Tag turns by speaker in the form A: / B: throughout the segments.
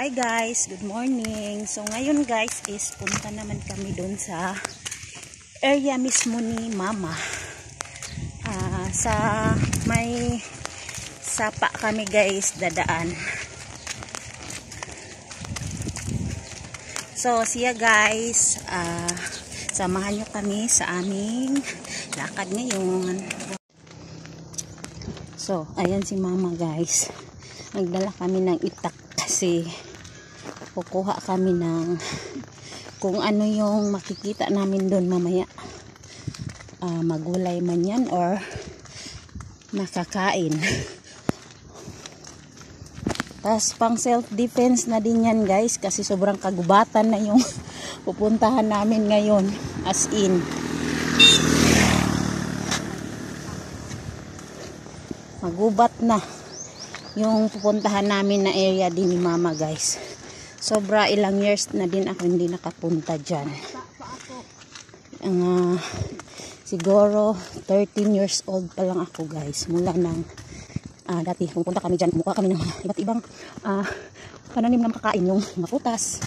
A: Hi guys, good morning. So ngayon guys is punta naman kami doon sa area mismo ni Mama. Sa may sapa kami guys dadaan. So siya guys, samahan nyo kami sa aming lakad ngayon. So ayan si Mama guys. Nagdala kami ng itak kasi kukuha kami ng kung ano yung makikita namin doon mamaya, magulay man yan or makakain. Tapos pang self defense na din yan guys kasi sobrang kagubatan na yung pupuntahan namin ngayon, as in magubat na yung pupuntahan namin na area din ni Mama guys. Sobra ilang years na din ako hindi nakapunta dyan. Siguro 13 years old pa lang ako guys. Mula nang dati pupunta kami dyan. Kumuha kami ng iba't ibang pananim na makakain, yung mga prutas.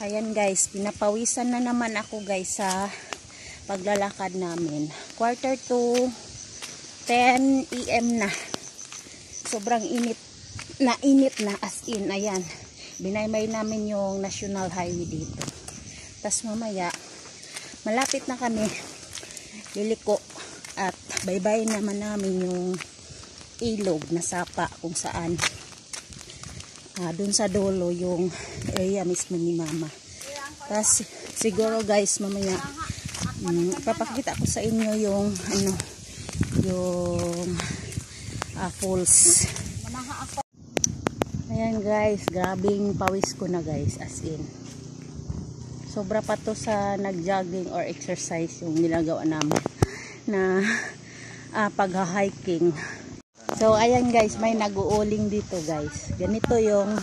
A: Ayan guys, pinapawisan na naman ako guys sa paglalakad namin. 9:45 AM na. Sobrang init na as in. Ayan, binaymay namin yung National Highway dito. Tapos mamaya malapit na kami liliko at baybay naman namin yung ilog na sapa kung saan dun sa dulo yung area mismo ni Mama. Tapos siguro guys mamaya papakita ko sa inyo yung falls. Ayan guys, grabing pawis ko na guys, as in sobra pa to sa nag-jogging or exercise yung nilagawa namin na pag-hiking. So ayan guys, may nag-uuling dito guys. Ganito yung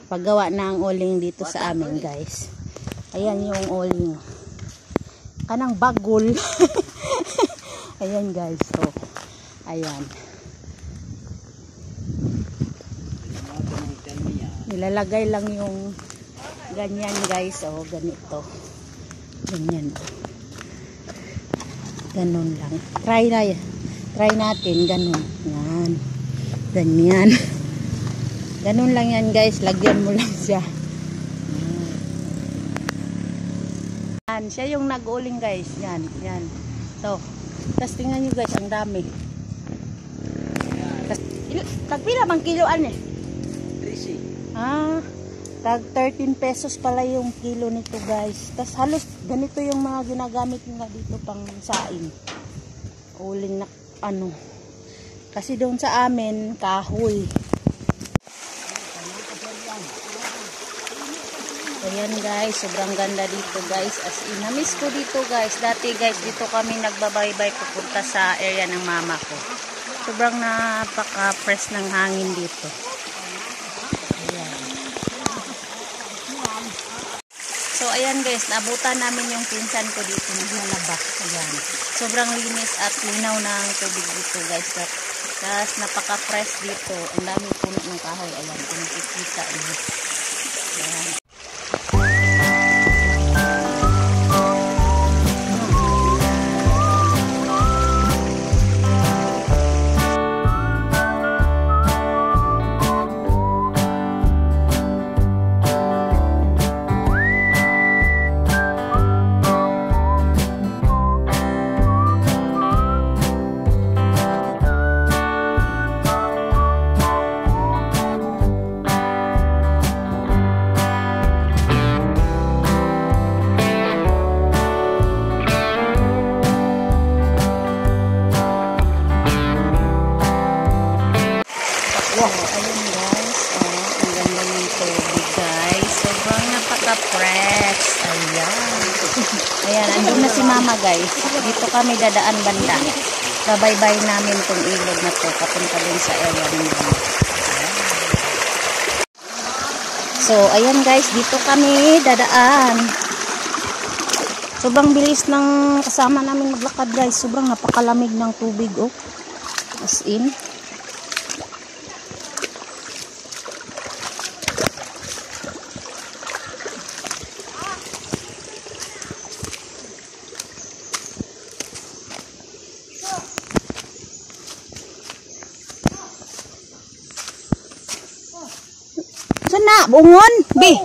A: paggawa ng uling dito sa amin guys. Ayan yung uling. Kanang bagol. Ayan guys. So, ayan. Nilalagay lang yung ganyan guys. O, ganito. Ganyan. Ganon lang. Try natin. Ganon. Yan. Ganyan. Ganon lang yan guys. Lagyan mo lang siya. Siya yung nag-uling guys. Yan. So, tapos tingnan nyo guys, ang dami. Tagpila bang kiloan eh? 13. Tag 13 pesos pala yung kilo nito guys. Tapos halos ganito yung mga ginagamit nila dito pang saing. Uling na kasi doon sa amin kahoy. Ayan guys, sobrang ganda dito guys, as in, na-miss ko dito guys. Dati guys, dito kami nagbabaybay pupunta sa area ng Mama ko. Sobrang napaka-fresh ng hangin dito. Ayan. So ayan guys, naabutan namin yung pinsan ko dito, naglalaba. Ayan. Sobrang linis at linaw ng tubig dito guys. Tapos napaka-fresh dito. Ang daming puno ng kahoy. Ayan, kung nakikita niyo. Ayan. Fresh. Ayan, andun na si Mama guys. Dito kami dadaan banda. Babaybay namin tong ilog na to papunta dun sa area ni Mama. So ayan guys, dito kami dadaan. Sobrang bilis ng kasama namin maglakad guys. Sobrang napakalamig ng tubig oh. as in. Sana, bungon, bi.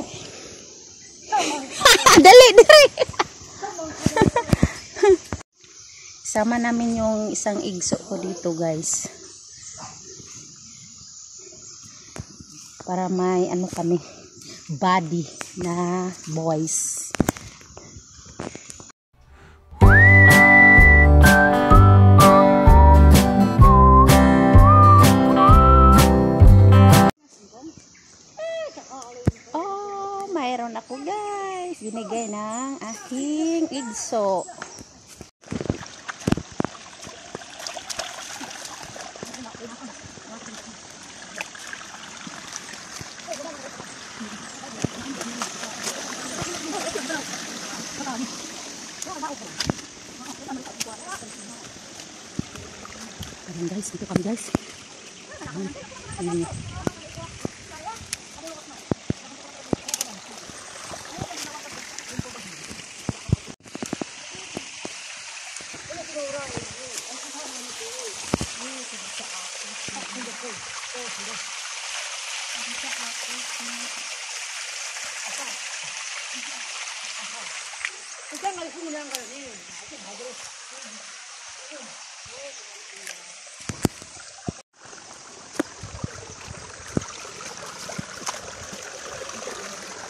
A: Dali, dali. Sama namin yung isang igso ko dito, guys. Para may ano kami, body na boys. Oh, mayroon ako, guys. Binigay ng aking igso. Ayan guys, dito kami guys. Ayan.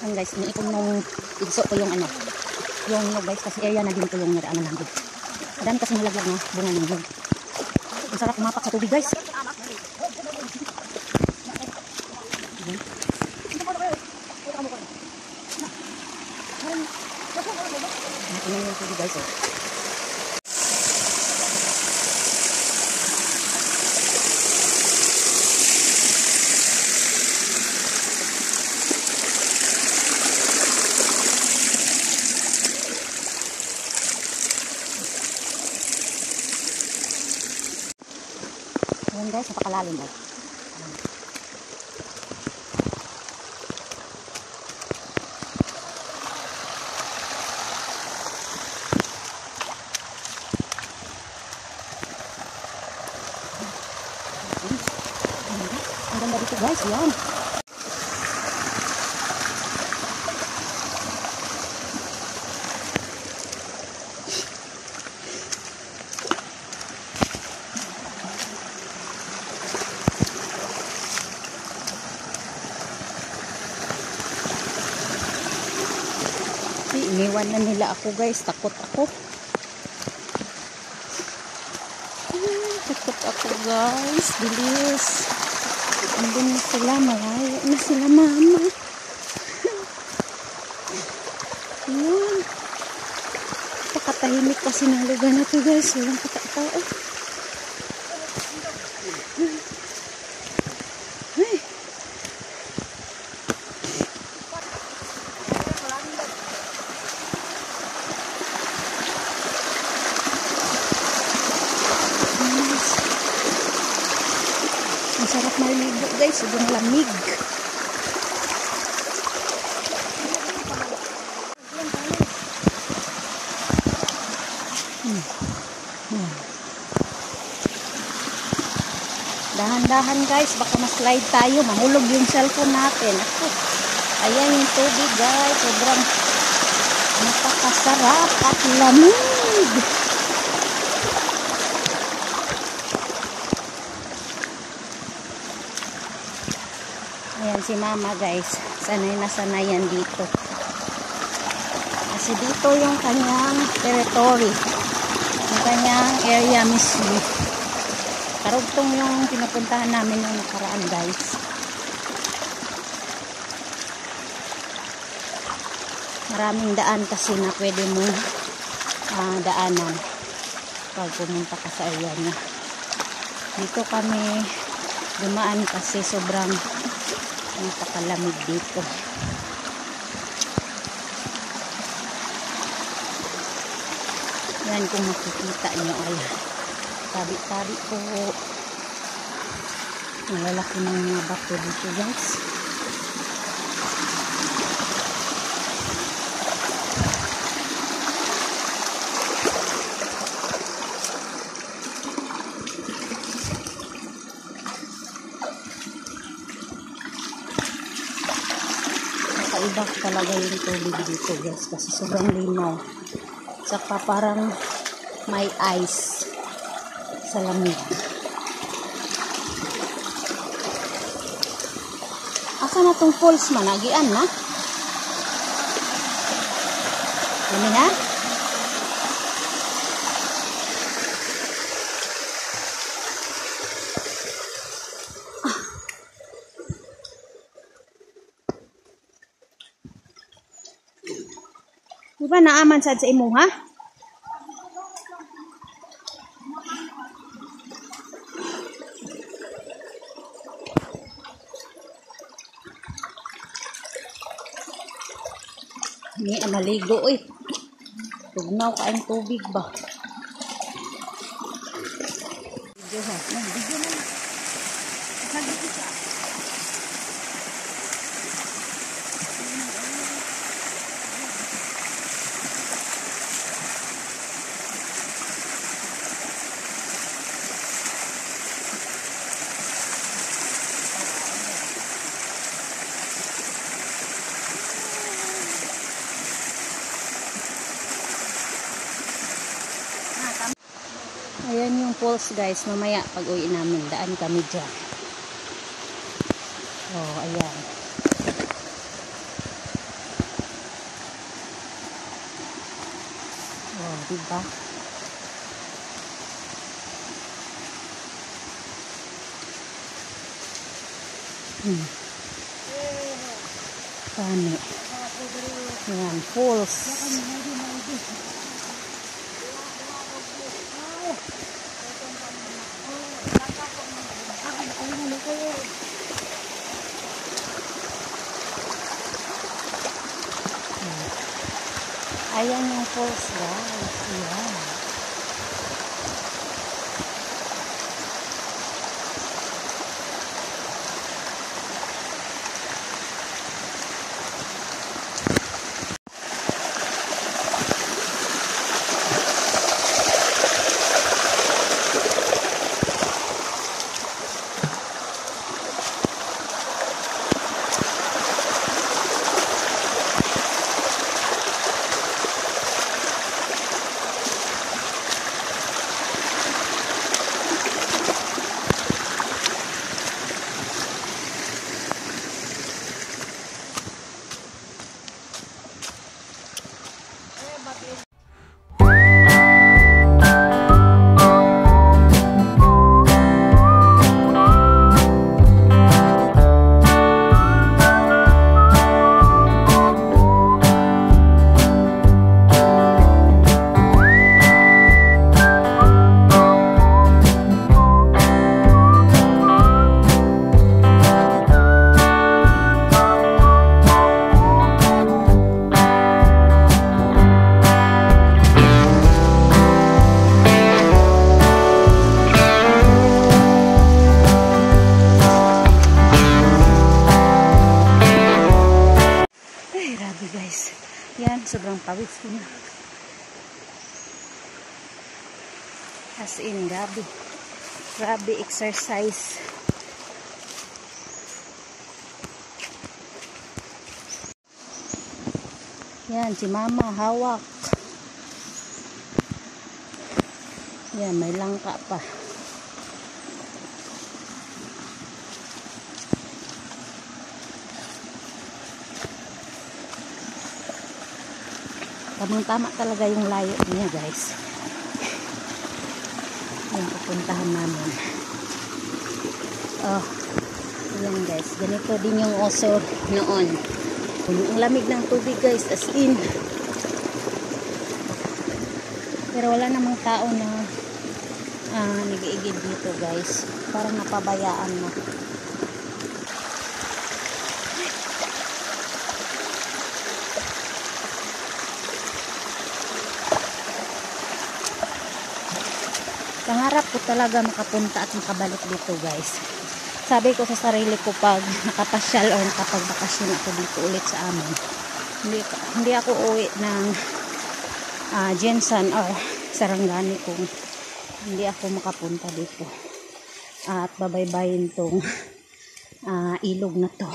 A: Ayan guys, iniipon nung igso ko yung ano, yung nyug guys, kasi area na din ko yung naraan ng nyug. Madami kasi nalaglag na bunga ng nyug. Ang sarap umapak sa tubig guys. Ayan. Ayan yung tubig guys oh. Ayan guys, napakalalim guys. Ang ganda dito guys, ayan. Iniwan na nila ako guys, takot ako. Takot ako guys, bilis. Andun na sila, malayo na sila mama. Ayan. Pakatahimik kasi ng lugar na to guys, walang katao. Ay. Ang sarap maligo guys, sobrang lamig. Dahan-dahan guys, baka ma-slide tayo, mahulog yung cellphone natin. Ako, ayan yung tubig guys, sobrang napakasarap at lamig. Ayan si mama guys, sanay na sanay yan dito. Kasi dito yung kanyang territory, yung kanyang area mismo. Karugtong yung pinupuntahan namin yung nakaraan guys. Maraming daan kasi na pwede mo daanan pag pumunta ka sa area niya. Dito kami dumaan kasi sobrang napakalamig dito. Yan kung makikita nyo ay tabi-tabi po Ang lalaki ng mga bato dito guys. Kakaiba talaga yung tubig dito guys kasi sobrang linaw. Saka parang may ice sa lamig. Asa na tong falls man? Nagian na? Ano na? Di ba naaman sad sa imo ha? Ni maligo oy. Tugnaw kaayong tubig ba? Video ha. Video na. Nagdito siya. Ayan yung falls guys. Mamaya pag uwi namin, daan kami dyan. Oh, ayan. Oh, diba? Pani. Ayan, falls. Ayan yung falls guys. Ayan. Yan, sobrang pawis ko na. As in, grabe. Grabe exercise. Yan, si mama, hawak. Yan, may langka pa. Tamang-tama talaga yung layo niya guys. Yung pupuntahan namin. Oh, yan guys. Ganito din yung oso noon. Ang lamig ng tubig guys, as in. Pero wala namang tao na nag-iigid dito guys. Parang napabayaan na. Pangarap ko talaga makapunta at makabalik dito guys. sabi ko sa sarili ko, pag nakapasyal o nakapagbakasyon ako dito ulit sa amin, hindi ako uwi ng Jensen or Sarangani kung hindi ako makapunta dito at babaybayin tong ilog na to,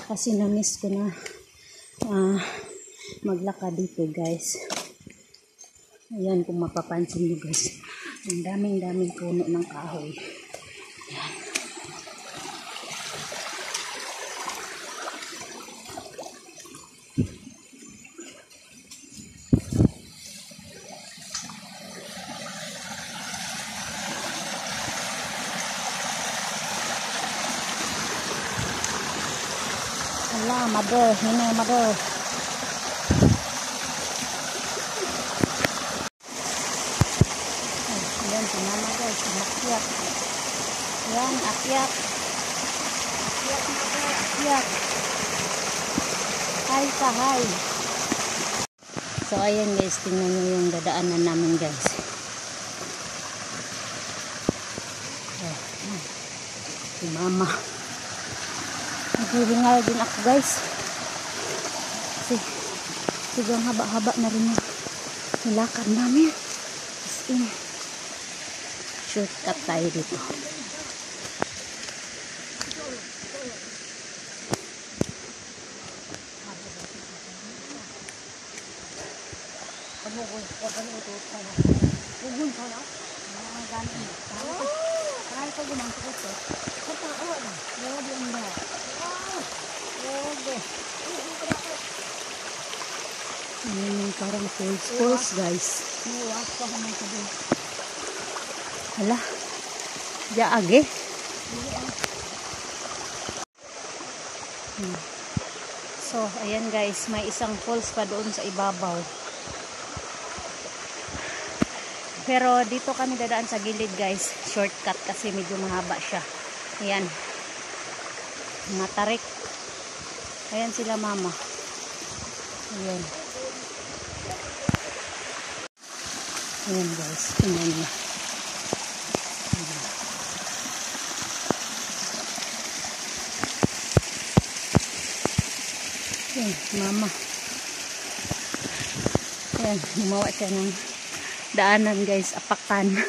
A: kasi na-miss ko na maglakad dito guys. Ayan, kung mapapansin nyo guys, ang daming puno ng kahoy. Ayan. Ala, mother, hina mother. Ayan, si mama guys, akyat. Ayan, akyat. Akyat mother, akyat. Hi ka, hi. So, ayan guys, tingnan nyo yung dadaanan namin guys. Oh, si mama. Naghihingal din ako guys. Kasi sigang haba-haba na rin yung nilakad namin. As in, shortcut tayo dito. Parang falls guys. Hala, jaage. So ayan guys, may isang falls pa doon sa ibabaw, pero dito kami dadaan sa gilid guys, shortcut kasi medyo mahaba siya. Ayan, matarik. Ayan sila mama. Ayan. Ayan guys, tingnan nyo. Ayan, mama. Ayan, gumawa siya ng daanan guys, apakan.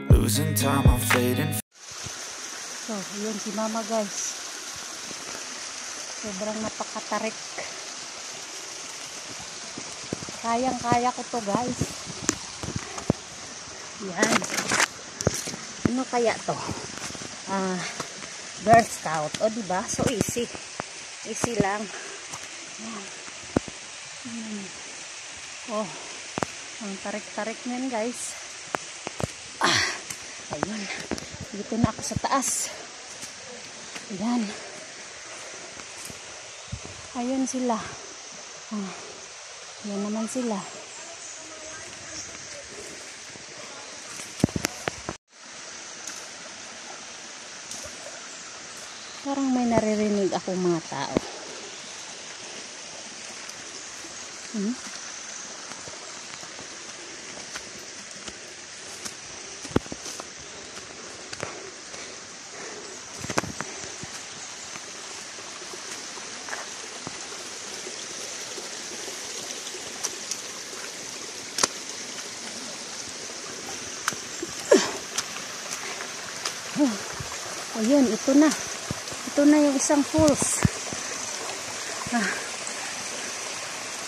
B: Losing time, I'm fading.
A: So, yun si mama guys. Sobrang napakatarik. Kayang-kaya ko to guys. Yan. Ano kaya to? Girl Scout. O diba? So easy. Easy lang. Yan. Oh. Ang tarik-tarik niyan guys. Ayun. Dito na ako sa taas. Ayan. Ayun sila. Ayan naman sila. Parang may naririnig akong mga tao. Ayun, ito na. Ito na yung isang falls.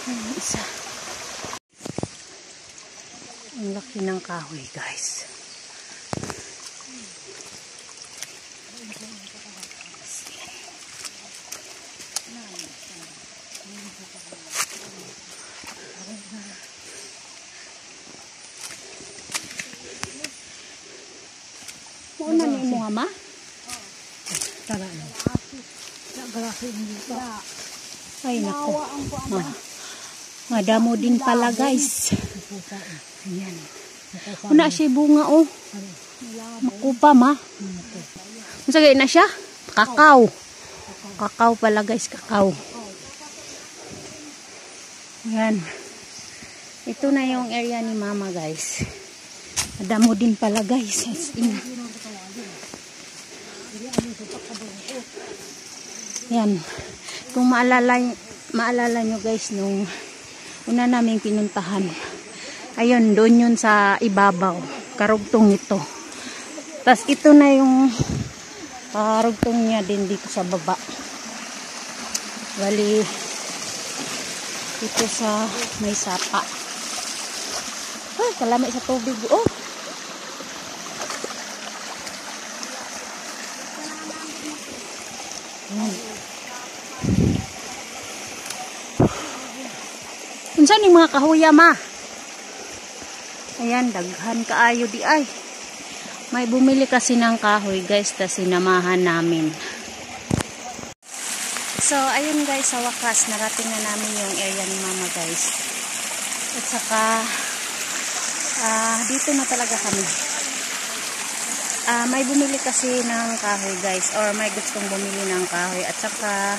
A: Yung isa. Ang laki ng kahoy, guys. Una ni mo ama? Tara na. Ay nako. Madamo din pala guys. Ayan. Una siya bunga oh. Makupa ma. Masagay na siya? Kakao. Kakao pala guys, kakao. Ayan. Ito na yung area ni mama guys. Madamo din pala guys. As in. Yan. Kung maalala nyo guys nung una naming pinuntahan. Ayun, doon yun sa ibabaw. Karugtong ito. Tapos ito na yung karugtong niya din dito sa baba. Bali, ito sa may sapa. Ay, kalamay sa tubig. Oh! Ayan. Unsan yung mga kahuya ma? Ayan, daghan kaayo di ay. May bumili kasi ng kahoy guys, tas sinamahan namin. So, ayun guys, sa wakas, narating na namin yung area ni mama guys. At saka, dito na talaga kami. May bumili kasi ng kahoy guys, or may gustong bumili ng kahoy. At saka,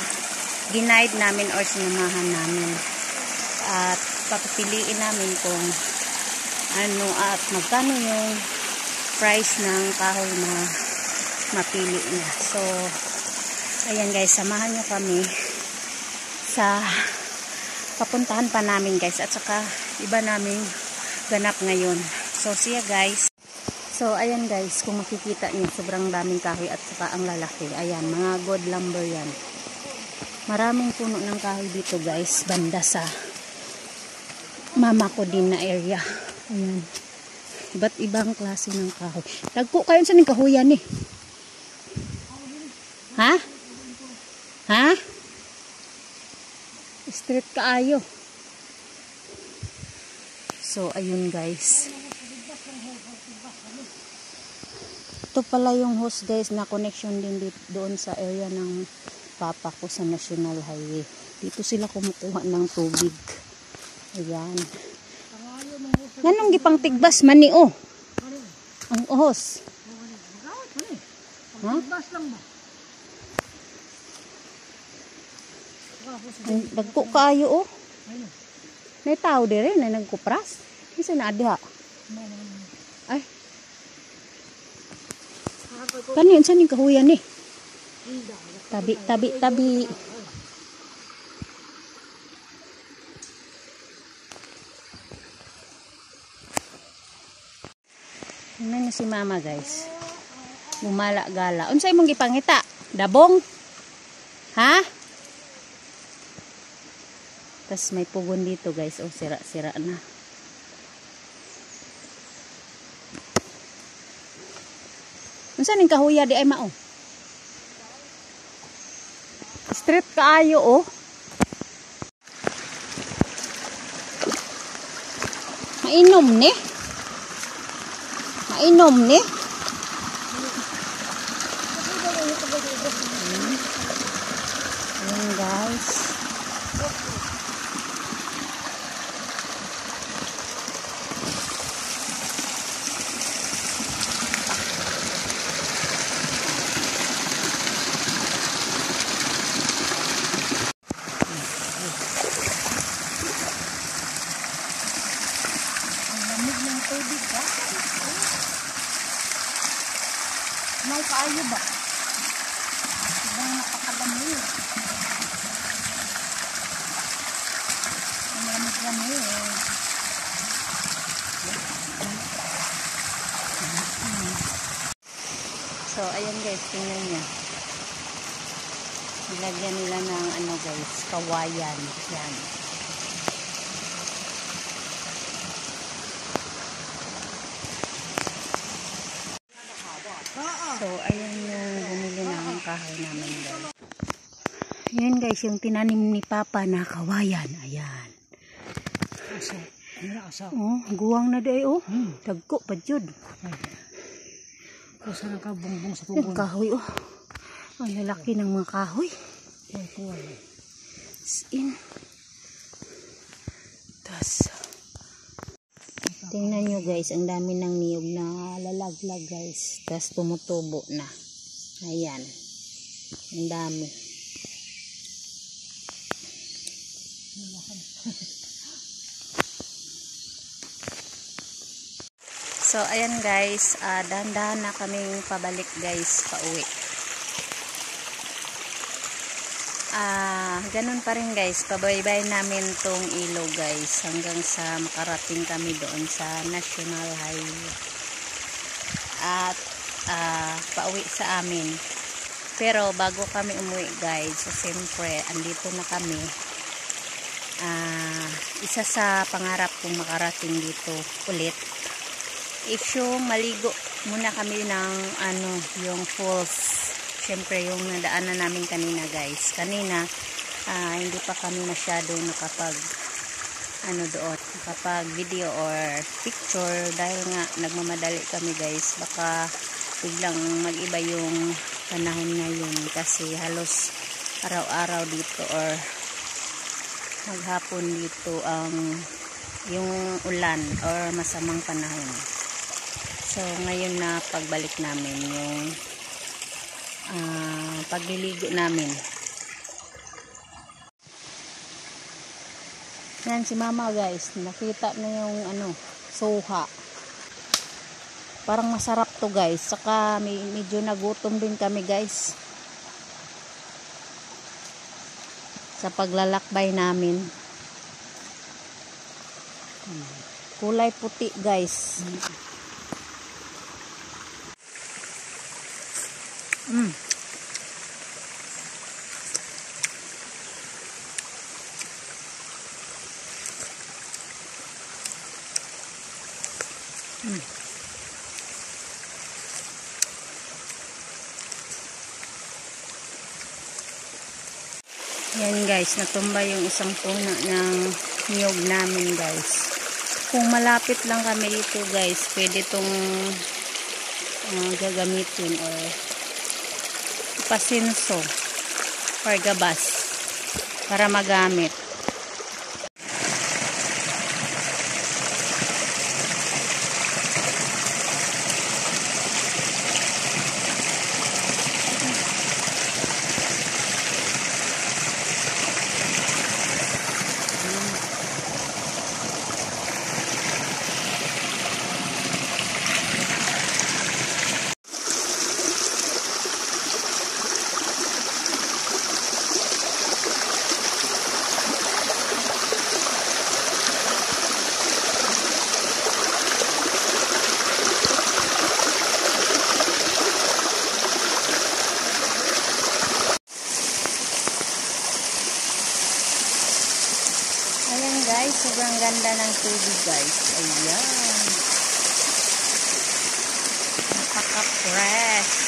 A: ginaid namin or sinamahan namin. At papipiliin namin kung ano at magkano yung price ng kahoy na mapili niya. So, ayan guys, samahan nyo kami sa papuntahan pa namin guys. At saka, iba naming ganap ngayon. So, see ya guys. So, ayan guys, kung makikita nyo, sobrang daming kahoy at saka ang lalaki. Ayan, mga good lumber yan. Maraming puno ng kahoy dito guys, banda sa mama ko din na area. Ayan. Iba't ibang klase ng kahoy. Tagpo kayo sa ning kahoyan eh. Ha? Ha? Straight kaayo. So, ayun guys. Ito pala yung hose guys na connection din doon sa area ng papa ko sa National Highway. Dito sila kumukuha ng tubig. Ayan. Nganong gipang tigbas man ni oh? Ang hose. Ha? Dagko kaayo oh. May tao dire na nagkupras. Isa na adha. Ay. Kani unsa ning kahuyan ni? Tabi. Tingnan niyo si mama guys. Gumala-gala. Unsay mong gipangita? Dabong? Ha? Tas may pugon dito guys. Oh, sira-sira na. Unsa ning kahuya di ay mao? Straight kaayo oh. Mainom ni. Mainom ni. Ayan guys. May kaayo ba? Ibang napakalamig. Ang lamig-lamig. So, ayan guys, tingnan niya. Nilagyan nila ng ano guys, kawayan. Yan. So, ayan yung bumili ng kahoy namin guys. Ayan guys, yung tinanim ni Papa na kawayan. Ayan. Oh, guwang na day oh. Dagko pa jud.
C: Kusa na ka bungbong sa
A: Yung kahoy oh. Ang lalaki ng mga kahoy. In. Tas. Tingnan nyo guys, ang dami ng niyog na lalaglag guys. Tas tumutubo na. Ayan. Ang dami. So, ayan guys, dahan-dahan na kaming pabalik guys, pauwi. Ganun pa rin guys, pabaybay namin tong ilog guys, hanggang sa makarating kami doon sa National Highway. At, pauwi sa amin. Pero, bago kami umuwi guys, so siyempre, andito na kami. Isa sa pangarap kong makarating dito ulit is yung maligo muna kami ng yung falls. Syempre yung nadaanan namin kanina guys. Kanina hindi pa kami masyado nakapag doon, nakapag video or picture dahil nga nagmamadali kami guys. Baka biglang mag-iba yung panahon ngayon kasi halos araw-araw dito or maghapon dito ang yung ulan or masamang panahon. So ngayon na pagbalik namin yung pagliligo namin. Yan si mama guys, nakita na yung soha. Parang masarap to guys, saka medyo nagutom din kami guys sa paglalakbay namin. Kulay puti guys. Yan guys, natumba yung isang puno ng niyog namin guys. Kung malapit lang kami dito guys, pwede itong gagamitin or pasinso or gabas para magamit. Ayan guys, sobrang ganda ng tubig guys. Ayan. Napaka-fresh.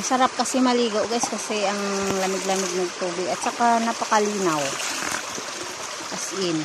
A: Sarap kasi maligo guys kasi ang lamig-lamig ng tubig at saka napakalinaw as in.